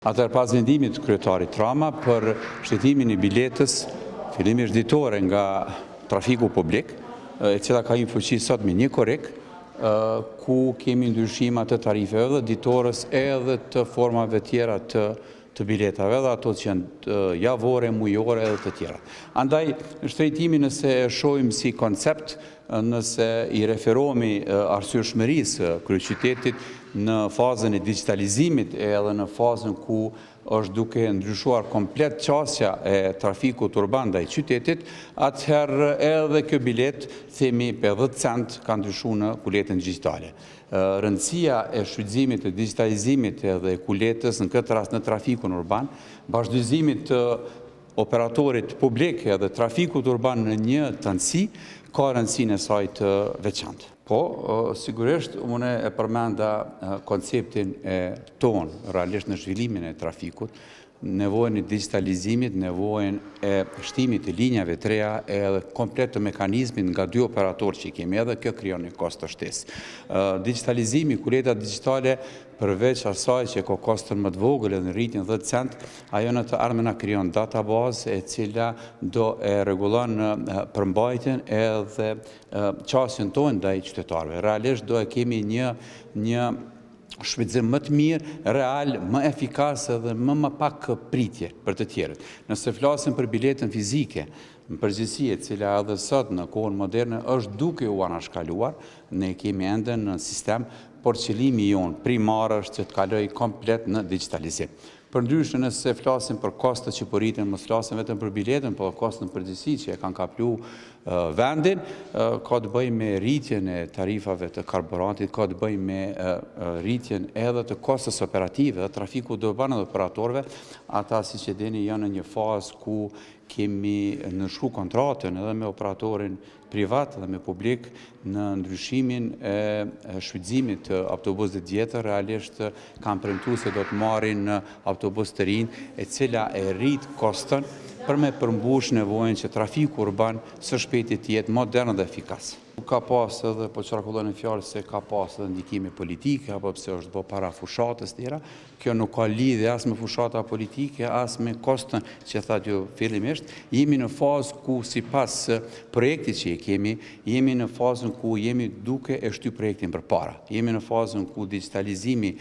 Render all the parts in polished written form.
Atër pas vendimit kryetarit Rama për shtetimin e biletës fillimisht ditore nga trafiku publik, e cila ka një fuqi sot me 1 korrik, ku kemi ndryshimat të tarifeve dhe ditorës edhe të formave tjera të biletave dhe ato që janë javore, mujore edhe të tjera. Andaj, shtrejtimi nëse e shohim si koncept, nëse i referohemi arsyeshmërisë kryeqytetit në fazën e digitalizimit edhe në fazën ku është duke ndryshuar komplet qasja e trafikut urban ndaj qytetit, atëherë edhe kjo bilet, themi për 10 cent, ka ndryshuar në kuletën digjitale. Rëndësia e shfrytëzimit të digitalizimit edhe kuletës në këtë rast në trafikun urban, bashkëdyzimit të operatorit publik edhe trafikut urban në një tëndësi, ka rëndësinë e saj të veçantë. Po, sigurisht, unë e përmenda konceptin e tonë, realisht në zhvillimin e trafikut, nevojën e digitalizimit, nevojën e shtimit të linjave të reja edhe komplet të mekanizmit nga 2 operatorë që i kemi edhe kjo krijon një kost të shtesë. Digitalizimi, kuletat digjitale, përveç asaj që ka kostën më të vogël edhe në rritjen 10 cent, ajo në të ardhmen krijon databazë e cila do e rregullon përmbajtjen edhe qasjen tonë ndaj qytetarëve. Realisht do e kemi një shfrytëzim më të mirë, real, më efikas edhe më pak pritje për të tjerët. Nëse flasim për biletën fizike, në përgjithësi e cila edhe sot në kohën moderne është duke u anashkaluar, ne kemi ende në sistem, por qëllimi jonë primar është që të kaloj komplet në digitalizim. Përndryshe nëse flasim për kostet që përritën, mos flasim vetëm për biletën, por kostet në përgjithësi që e kanë kaplu vendin, ka të bëjë me rritjen e tarifave të karburantit, ka të bëjë me rritjen edhe të kostës operative dhe trafiku urban dhe operatorëve, ata si që dini janë në një fazë ku kemi nënshkru kontratën edhe me operatorin privat dhe me publik në ndryshimin e shfrytëzimit të autobusit vjetër, realisht kanë premtuar se do të marrin autobus të rinj, e cila e rrit kostën për me përmbush nevojën që trafiku urban së shpejti të jetë modern dhe efikas. Ka pas edhe, po qarkullon në fjalë se ka pas edhe ndikime politike, apo pse është bë para fushatës tjera, kjo nuk ka lidhje as me fushata politike, as me kostën që thatë ju fillimisht. Jemi në fazë ku sipas projektit që kemi, jemi në fazën ku jemi duke e shty projektin përpara. Jemi në fazën ku digitalizimi,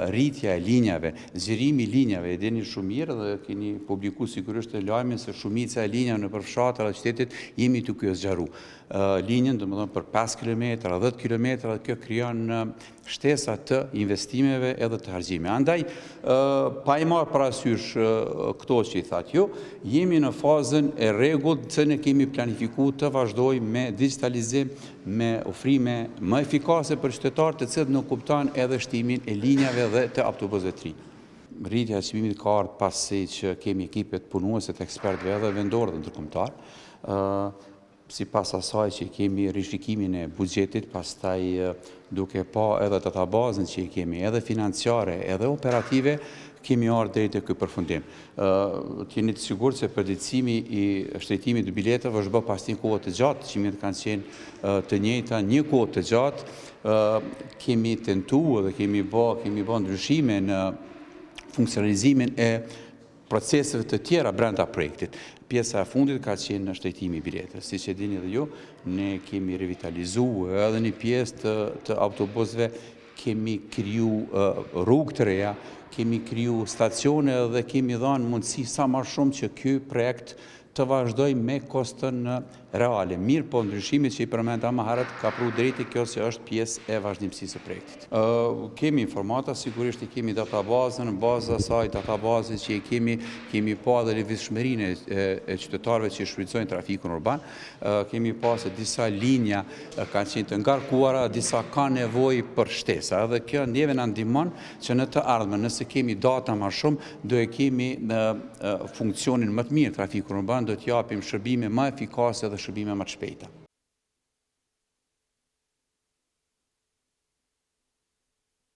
rritja e linjave, zgjerimi i linjave, e dini shumë mirë dhe keni publikuar sigurisht lajmin se shumica e linjave në përfshatra të qytetit jemi duke u zgjeru. Linjën, domethënë për 5 km, 10 km, dhe kjo krijon shtesa të investimeve edhe të harxhimeve. Andaj, pa i marrë parasysh këto që i thatë ju, jemi në fazën e rregullt që ne kemi planifikuar të vazhdojmë me digitalizim, me ofrime më efikase për qytetarët, të cilët nuk kuptojnë edhe shtimin e linjave dhe të autobusëve të rinj. Rritja e çmimit ka ardhur pasi që kemi ekipet punuese të ekspertëve edhe vendor dhe ndërkombëtar. Sipas asaj që kemi rishikimin e buxhetit, pastaj duke pa edhe databazën që kemi, edhe financiare, edhe operative, kemi ardhur deri te ky përfundim. Jeni të sigurt se përditësimi i shtrejtimit të biletave është bërë pas një kohë të gjatë, çmimet kanë qenë të njëjta, një kohë të gjatë, kemi tentuar dhe kemi bë ndryshime në funksionalizimin e proceseve të tjera brenda projektit. Pjesa e fundit ka qenë në shtrejtimi i biletës. Siç e dini edhe ju, ne kemi revitalizuar edhe një pjesë të autobusëve, kemi kriju rrugë të reja, kemi kriju stacione dhe kemi dhënë mundësi sa më shumë që ky projekt të vazhdoj me kostën reale. Mirë, po ndryshimi që i përmenda më herët ka pru drejti kjo që është pjesë e vazhdimësisë së projektit. Kemi informata, sigurisht i kemi databazën, në bazë asaj databazës që kemi pa dhe lëvizshmërinë e qytetarëve që shfrytëzojnë trafikun urban, kemi pa se disa linja kanë qenë të ngarkuara, disa kanë nevojë për shtesa, edhe kjo neve na ndihmon që në të ardhmen, nëse kemi data më shumë, do e kemi funksionin më të mirë trafikun urban, do të japim shërbime më efikase dhe shërbime më të shpejta.